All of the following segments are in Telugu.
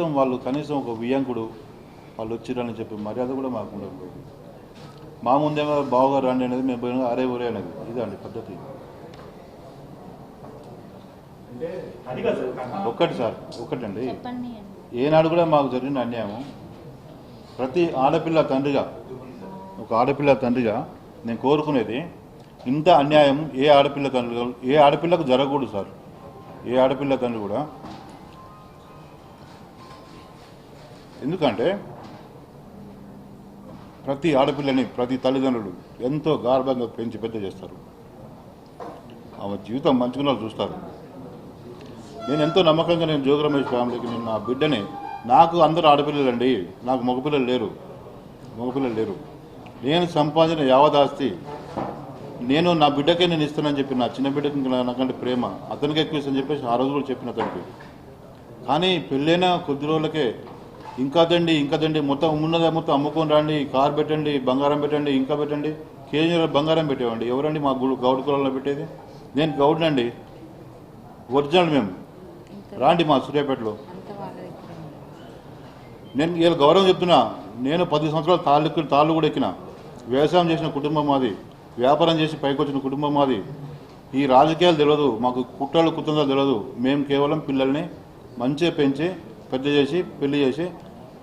వాళ్ళు కనీసం ఒక వియంకుడు వాళ్ళు వచ్చిరని చెప్పి మర్యాద కూడా మాకు ఉండకపోయింది. మా ముందేమో బావగారు రండి అనేది మేము పోయిన అరే ఊరే అనేది ఇదండి పద్ధతి. ఒక్కటి సార్ ఒక్కటండి, ఏనాడు కూడా మాకు జరిగిన అన్యాయం ప్రతి ఆడపిల్ల తండ్రిగా ఒక ఆడపిల్ల తండ్రిగా నేను కోరుకునేది ఇంత అన్యాయం ఏ ఆడపిల్లకు జరగకూడదు సార్. ఏ ఆడపిల్ల తండ్రి కూడా, ఎందుకంటే ప్రతి ఆడపిల్లని ప్రతి తల్లిదండ్రులు ఎంతో గార్భంగా పెంచి పెద్ద చేస్తారు. ఆమె జీవితం మంచుకున్న చూస్తారు. నేను ఎంతో నమ్మకంగా నేను జోగి రమేష్ ఫ్యామిలీకి నేను నా బిడ్డని, నాకు అందరూ ఆడపిల్లలండి, నాకు మగపిల్లలు లేరు. నేను సంపాదించిన యావదాస్తి నేను నా బిడ్డకే నేను ఇస్తానని చెప్పి, నా చిన్న బిడ్డకి నాకంటే ప్రేమ అతనికి ఎక్కువ ఇస్తానని చెప్పేసి ఆ రోజు కూడా చెప్పిన అతనికి. కానీ పెళ్ళైన కొద్ది రోజులకే ఇంకా తండి మొత్తం ఉన్నదే మొత్తం అమ్ముకొని రండి, కారు పెట్టండి, బంగారం పెట్టండి, ఇంకా పెట్టండి, కేజీ బంగారం పెట్టేవండి. ఎవరండి మా గౌడ్ కులంలో పెట్టేది? నేను గౌడ్నండి, ఒరిజినల్ మేము. రాండి మా సూర్యాపేటలో. నేను ఇలా గౌరవం చెప్తున్నా. నేను 10 సంవత్సరాలు తాళ్ళు కూడా ఎక్కిన. వ్యవసాయం చేసిన కుటుంబం మాది, వ్యాపారం చేసి పైకి వచ్చిన కుటుంబం మాది. ఈ రాజకీయాలు తెలియదు మాకు, కుట్రలు తెలియదు. మేము కేవలం పిల్లల్ని మంచిగా పెంచి పెద్ద చేసి పెళ్లి చేసి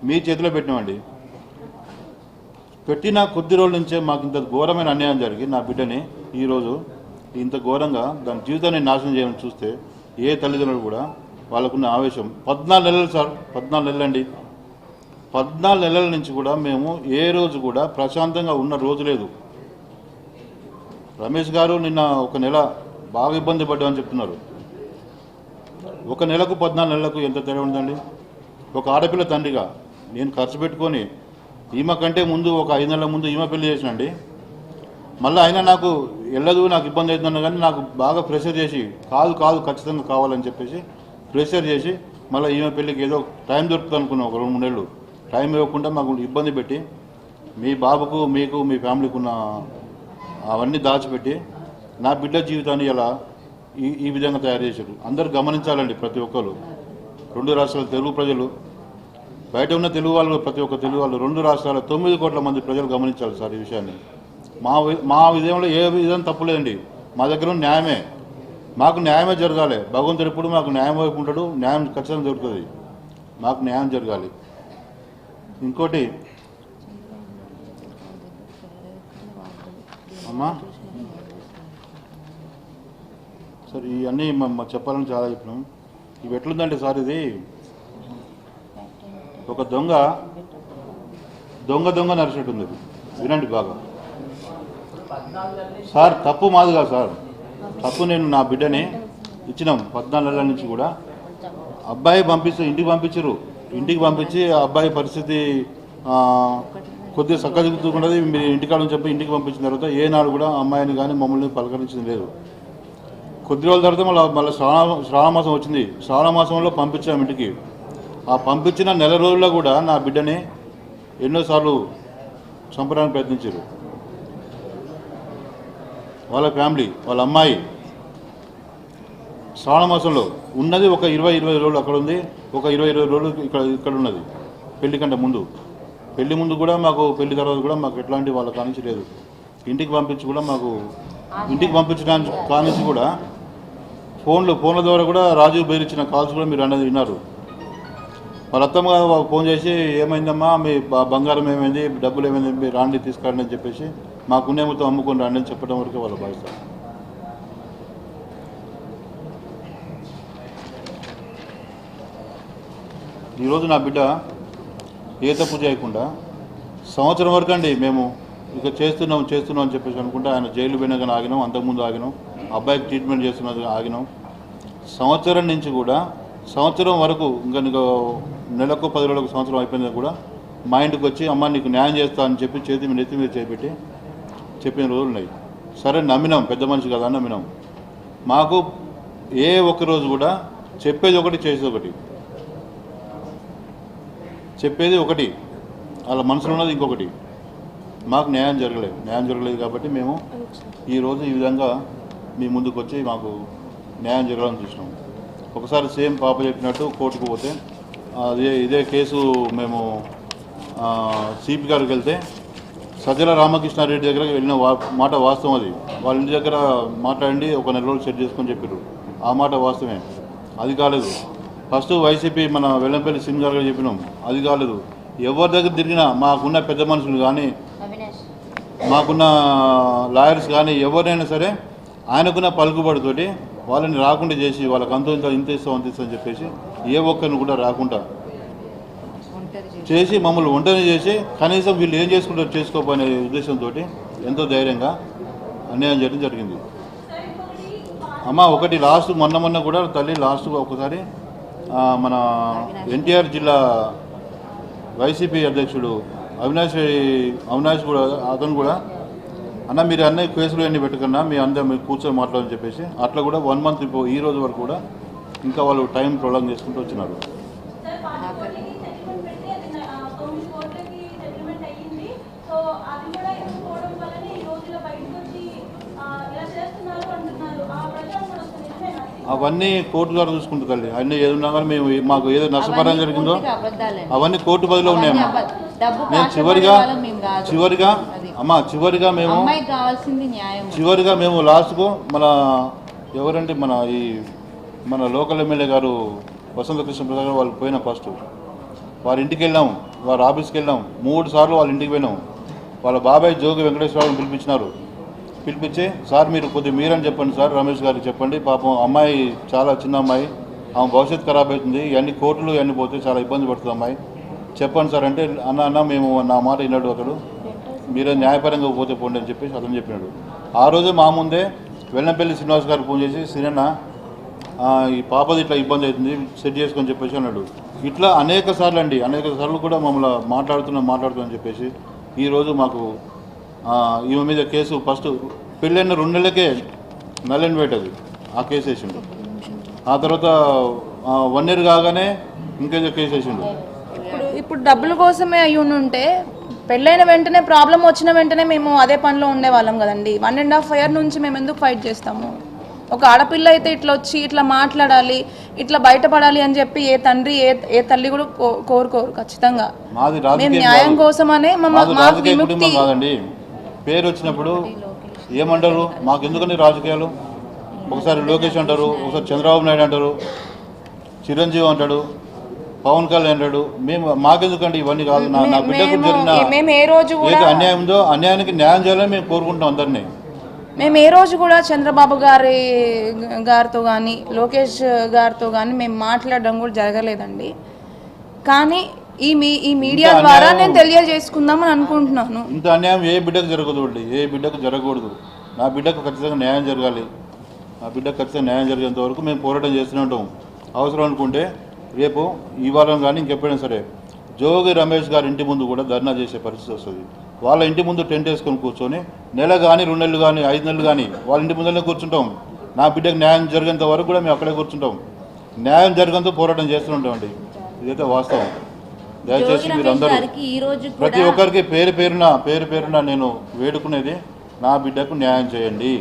మీ చేతిలో పెట్టినామండి. పెట్టిన కొద్ది రోజుల నుంచే మాకు ఇంత ఘోరమైన అన్యాయం జరిగి నా బిడ్డని ఈరోజు ఇంత ఘోరంగా దాని జీవితాన్ని నాశనం చేయమని చూస్తే ఏ తల్లిదండ్రులు కూడా వాళ్ళకున్న ఆవేశం 14 నెలలు సార్, 14 నెలలండి. 14 నెలల నుంచి కూడా మేము ఏ రోజు కూడా ప్రశాంతంగా ఉన్న రోజు లేదు. రమేష్ గారు నిన్న ఒక నెల బాగా ఇబ్బంది పడ్డామని చెప్తున్నారు. ఒక నెలకు 14 నెలలకు ఎంత తేడా ఉందండి? ఒక ఆడపిల్ల తండ్రిగా నేను ఖర్చు పెట్టుకొని ఈమె కంటే ముందు ఒక 5 నెలల ముందు ఈమె పెళ్లి చేసినండి. మళ్ళీ అయినా నాకు వెళ్ళదు, నాకు ఇబ్బంది అవుతుందన్న కానీ నాకు బాగా ప్రెషర్ చేసి కాదు ఖచ్చితంగా కావాలని చెప్పేసి ప్రెషర్ చేసి మళ్ళీ ఈమె పెళ్ళికి ఏదో టైం దొరుకుతుంది అనుకున్నాం. ఒక 2-3 నెలలు టైం ఇవ్వకుండా మాకు ఇబ్బంది పెట్టి మీ బాబుకు మీకు మీ ఫ్యామిలీకి ఉన్న అవన్నీ దాచిపెట్టి నా బిడ్డ జీవితాన్ని ఇలా ఈ విధంగా తయారు చేశారు. అందరూ గమనించాలండి, ప్రతి ఒక్కరు. 2 రాష్ట్రాల తెలుగు ప్రజలు, బయట ఉన్న తెలుగు వాళ్ళు, ప్రతి ఒక్క తెలుగు వాళ్ళు, 2 రాష్ట్రాల 9 కోట్ల మంది ప్రజలు గమనించాలి సార్ ఈ విషయాన్ని. మా విజయంలో ఏ విధంగా తప్పులేదండి. మా దగ్గర న్యాయమే, మాకు న్యాయమే జరగాలి. భగవంతుడు ఎప్పుడు మాకు న్యాయం వైపు ఉంటాడు, న్యాయం ఖచ్చితంగా దొరుకుతుంది. మాకు న్యాయం జరగాలి. ఇంకోటి అమ్మా సార్, ఇవన్నీ చెప్పాలని చాలా చెప్పినాం. ఇవి ఎట్లుందంటే సార్, ఇది ఒక దొంగ నడిచినట్టుంది. వినండి బాగా సార్. తప్పు మాది కాదు సార్, తప్పు నేను నా బిడ్డని ఇచ్చినాం 14 నెలల నుంచి కూడా. అబ్బాయి ఇంటికి పంపించి ఆ అబ్బాయి పరిస్థితి కొద్దిగా చక్కదిద్దుకున్నది. మీరు ఇంటికాడని చెప్పి ఇంటికి పంపించిన తర్వాత ఏనాడు కూడా అమ్మాయిని కానీ మమ్మల్ని పలకరించింది లేదు. కొద్ది రోజుల తర్వాత మళ్ళీ శ్రావణ మాసం వచ్చింది. శ్రావణ మాసంలో పంపించాము ఇంటికి. ఆ పంపించిన నెల రోజుల్లో కూడా నా బిడ్డని ఎన్నోసార్లు చంపడానికి ప్రయత్నించారు. వాళ్ళ ఫ్యామిలీ, వాళ్ళ అమ్మాయి. శ్రావణ మాసంలో ఉన్నది ఒక 20 రోజులు అక్కడ ఉంది, ఒక 20 రోజులు ఇక్కడ ఉన్నది. పెళ్లి కంటే ముందు, పెళ్లి ముందు కూడా మాకు, పెళ్లి తర్వాత కూడా మాకు ఎట్లాంటి వాళ్ళ కానించి లేదు. ఇంటికి పంపించి కూడా మాకు, ఇంటికి పంపించడానికి కానించి కూడా ఫోన్ల ద్వారా కూడా రాజీవ్ బెయిల్ ఇచ్చిన కాల్స్ కూడా మీరు అనేది విన్నారు. వాళ్ళ అత్తమ్మ ఫోన్ చేసి ఏమైందమ్మా, మీ బంగారం ఏమైంది, డబ్బులు ఏమైంది, మీరు రాండి తీసుకురండి అని చెప్పేసి మాకున్నే మొత్తం అమ్ముకొని రాండి అని చెప్పడం వరకే వాళ్ళు భావిస్తారు. ఈరోజు నా బిడ్డ ఏ తప్పు చేయకుండా సంవత్సరం వరకు అండి మేము ఇక చేస్తున్నాం అని చెప్పేసి అనుకుంటే ఆయన జైలు పోయినా కానీ ఆగినాం, అంతకుముందు ఆగినాం, అబ్బాయికి ట్రీట్మెంట్ చేస్తున్నది ఆగినాం. సంవత్సరం నుంచి కూడా సంవత్సరం వరకు ఇంకా నీకు నెలకు 10 రోజులకు సంవత్సరం అయిపోయింది కూడా మా ఇంటికి వచ్చి అమ్మ నీకు న్యాయం చేస్తా అని చెప్పి నెత్తి మీద చేపెట్టి చెప్పిన రోజులు ఉన్నాయి. సరే నమ్మినాం, పెద్ద మనిషి కదా అని నమ్మినాం. మాకు ఏ ఒక్కరోజు కూడా చెప్పేది ఒకటి, చేసేది ఒకటి. చెప్పేది ఒకటి, వాళ్ళ మనసులో ఉన్నది ఇంకొకటి. మాకు న్యాయం జరగలేదు కాబట్టి మేము ఈరోజు ఈ విధంగా మీ ముందుకు వచ్చి మాకు న్యాయం జరగాలని చూసినాం. ఒకసారి సేమ్ పాప చెప్పినట్టు కోర్టుకు పోతే ఇదే కేసు మేము సిపి గారికి వెళ్తే సజ్జల రామకృష్ణారెడ్డి దగ్గర వెళ్ళిన మాట వాస్తవం. అది వాళ్ళ ఇంటి దగ్గర మాట్లాడి ఒక నెల రోజులు సెట్ చేసుకొని చెప్పారు. ఆ మాట వాస్తవమే. అది కాలేదు. ఫస్ట్ వైసీపీ మన వెల్లంపల్లి సింగ్ గారు చెప్పినాం, అది కాలేదు. ఎవరి దగ్గర తిరిగినా మాకున్న పెద్ద మనుషులు కానీ మాకున్న లాయర్స్ కానీ ఎవరైనా సరే ఆయనకున్న పలుకుబడితోటి వాళ్ళని రాకుండా చేసి వాళ్ళకి ఇంత ఇస్తాం అంత ఇస్తామని చెప్పేసి ఏ ఒక్కరిని కూడా రాకుండా చేసి మమ్మల్ని ఒంటరి చేసి కనీసం వీళ్ళు ఏం చేసుకుంటారు చేసుకోపోయే ఉద్దేశంతో ఎంతో ధైర్యంగా అన్యాయం చేయడం జరిగింది. అమ్మ ఒకటి లాస్ట్ మొన్న కూడా తల్లి లాస్ట్ ఒకసారి మన ఎన్టీఆర్ జిల్లా వైసీపీ అధ్యక్షుడు అవినాష్ కూడా అతను కూడా అన్న మీరు అన్నీ కేసులు అన్నీ పెట్టుకున్నా మీ అందరూ మీరు కూర్చొని మాట్లాడని చెప్పేసి అట్లా కూడా 1 month ఈ రోజు వరకు కూడా ఇంకా వాళ్ళు టైం ప్రొలాంగ్ చేసుకుంటూ వచ్చినారు. అవన్నీ కోర్టు ద్వారా చూసుకుంటుంది తల్లి. అన్నీ ఏదున్నా కానీ మేము మాకు ఏదో నష్టపరం జరిగిందో అవన్నీ కోర్టు బదిలో ఉన్నాయమ్మా. మేము చివరిగా మేము లాస్ట్కు ఎవరంటే మన లోకల్ ఎమ్మెల్యే గారు వసంత కృష్ణ ప్రసాద్ గారు వాళ్ళు పోయినా ఫస్ట్ వారి ఇంటికి వెళ్ళాము, వారి ఆఫీస్కి వెళ్ళాం, 3 సార్లు వాళ్ళ ఇంటికి పోయినాం. వాళ్ళ బాబాయ్ జోగి వెంకటేశ్వరరావుని పిలిపించి సార్ మీరు కొద్దిగా మీరని చెప్పండి సార్, రమేష్ గారికి చెప్పండి, పాపం అమ్మాయి చాలా చిన్న అమ్మాయి, ఆమె భవిష్యత్తు ఖరాబ్ అవుతుంది, ఇవన్నీ కోర్టులు ఇవన్నీ పోతే చాలా ఇబ్బంది పడుతుంది అమ్మాయి, చెప్పండి సార్ అంటే అన్న మేము నా మాట విన్నాడు అతడు, మీరే న్యాయపరంగా పోతే పోండి అని చెప్పేసి అతను చెప్పినాడు. ఆ రోజే మా ముందే వెల్లంపల్లి శ్రీనివాస్ గారికి ఫోన్ చేసి సిరన్న ఈ పాపది ఇట్లా ఇబ్బంది అవుతుంది సెట్ చేసుకొని చెప్పేసి అన్నాడు. ఇట్లా అనేక సార్లు కూడా మమ్మల్ని మాట్లాడుతున్నాం చెప్పేసి ఈరోజు మాకు ఈమె మీద కేసు ఫస్ట్ పెళ్ళైన 2 నెలలకే నల్ అండ్ వెయిట్ అది ఆ కేసు వేసిండు. ఆ తర్వాత 1 year కాగానే ఇంకేదో కేసు వేసిండు. ఇప్పుడు డబ్బుల కోసమే అయ్యి ఉంటే పెళ్ళైన వెంటనే ప్రాబ్లం వచ్చిన వెంటనే మేము అదే పనిలో ఉండేవాళ్ళం కదండి. 1.5 year నుంచి మేము ఎందుకు ఫైట్ చేస్తాము? ఒక ఆడపిల్ల అయితే ఇట్లా వచ్చి ఇట్లా మాట్లాడాలి, ఇట్లా బయటపడాలి అని చెప్పి ఏ తండ్రి ఏ తల్లి కూడా కోరుకోరు. ఖచ్చితంగా మేము న్యాయం కోసమనే కాదండి. పేరు వచ్చినప్పుడు ఏమంటారు, మాకు ఎందుకని రాజకీయాలు? ఒకసారి లోకేష్ అంటారు, ఒకసారి చంద్రబాబు నాయుడు అంటారు, చిరంజీవి అంటాడు, పవన్ కళ్యాణ్ అంటాడు. మాకెందుకంటే ఇవన్నీ కాదు. నా బిడ్డకు జరిగిన అన్యాయం ఉందో అన్యాయానికి న్యాయం చేయాలని మేము కోరుకుంటాం అందరినీ. మేము ఏ రోజు కూడా చంద్రబాబు గారితో కానీ లోకేష్ గారితో కానీ మేము మాట్లాడడం కూడా జరగలేదండి. కానీ ఈ మీడియా ద్వారా నేను తెలియజేసుకుందామని అనుకుంటున్నాను. ఇంత అన్యాయం ఏ బిడ్డకు జరగకూడదు. నా బిడ్డకు ఖచ్చితంగా న్యాయం జరగాలి. నా బిడ్డకు ఖచ్చితంగా న్యాయం జరిగేంత వరకు మేము పోరాటం చేస్తూనే ఉంటాం. అవసరం అనుకుంటే రేపు ఈ వారం కానీ ఇంకెప్పుడైనా సరే జోగి రమేష్ గారి ఇంటి ముందు కూడా ధర్నా చేసే పరిస్థితి వస్తుంది. వాళ్ళ ఇంటి ముందు టెంట్ వేసుకొని కూర్చొని నెల కానీ 2 నెలలు కానీ 5 నెలలు కానీ వాళ్ళ ఇంటి ముందరనే కూర్చుంటాం. నా బిడ్డకు న్యాయం జరిగేంత వరకు కూడా మేము అక్కడే కూర్చుంటాం. న్యాయం జరిగేంత పోరాటం చేస్తూ ఉంటామండి. ఇదైతే వాస్తవం. దయచేసి మీరు అందరూ ప్రతి ఒక్కరికి పేరు పేరున నేను వేడుకునేది నా బిడ్డకు న్యాయం చేయండి.